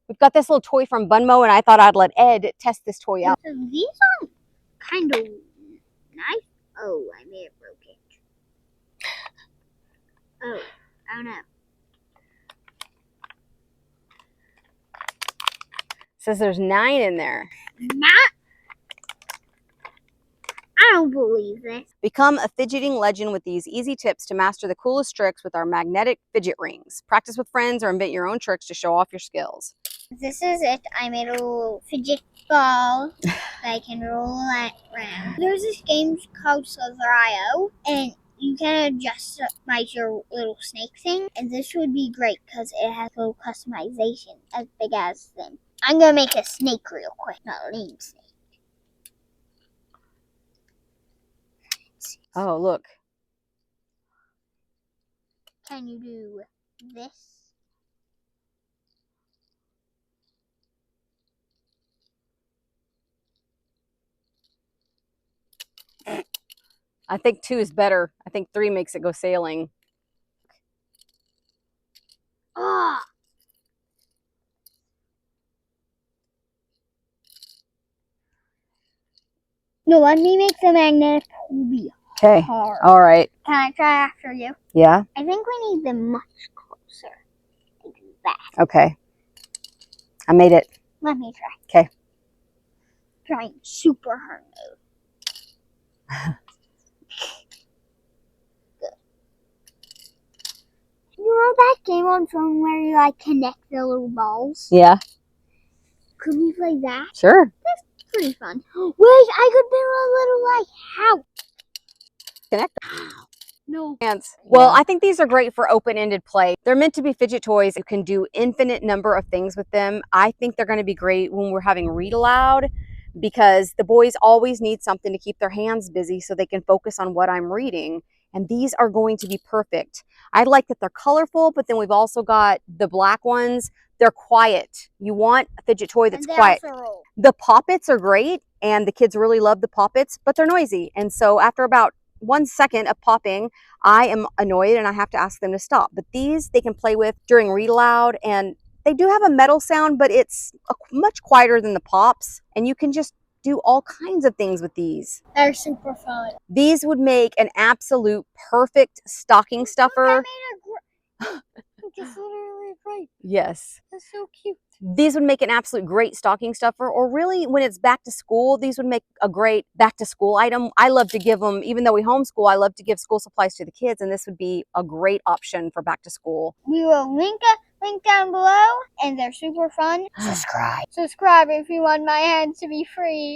We've got this little toy from BUNMO, and I thought I'd let Ed test this toy out. So these are kind of nice. Oh, I may have broke it. Oh, I don't know. Says there's 9 in there. I don't believe this. Become a fidgeting legend with these easy tips to master the coolest tricks with our magnetic fidget rings. Practice with friends or invent your own tricks to show off your skills. This is it. I made a little fidget ball that I can roll it around. There's this game called Silverio, and you can adjust your little snake thing, and this would be great because it has a little customization as big as them. I'm gonna make a snake real quick, not a lame snake. Oh, look. Can you do this? I think 2 is better. I think 3 makes it go sailing. Ah! No, let me make the magnetic be Okay. hard. All right. Can I try after you? Yeah. I think we need them much closer. Like that. Okay. I made it. Let me try. Okay. Trying super hard mode. Good. You know that game on phone where you like connect the little balls? Yeah. Could we play that? Sure. That's pretty fun. Wait, I could build a little like house. Connect. No. Well, I think these are great for open-ended play. They're meant to be fidget toys. You can do infinite number of things with them. I think they're going to be great when we're having read aloud, because the boys always need something to keep their hands busy so they can focus on what I'm reading. And these are going to be perfect. I like that they're colorful, but then we've also got the black ones. They're quiet. You want a fidget toy that's quiet. The poppets are great, and the kids really love the poppets, but they're noisy. And so after about 1 second of popping, I am annoyed and I have to ask them to stop. But these they can play with during read aloud, and they do have a metal sound, but it's much quieter than the pops, and you can just do all kinds of things with these. They're super fun. These would make an absolute perfect stocking stuffer. Just literally great. Yes. That's so cute. These would make an absolute great stocking stuffer, or really when it's back to school, these would make a great back to school item. I love to give them, even though we homeschool, I love to give school supplies to the kids, and this would be a great option for back to school. We will link down below, and they're super fun. Subscribe. Subscribe if you want my hands to be free.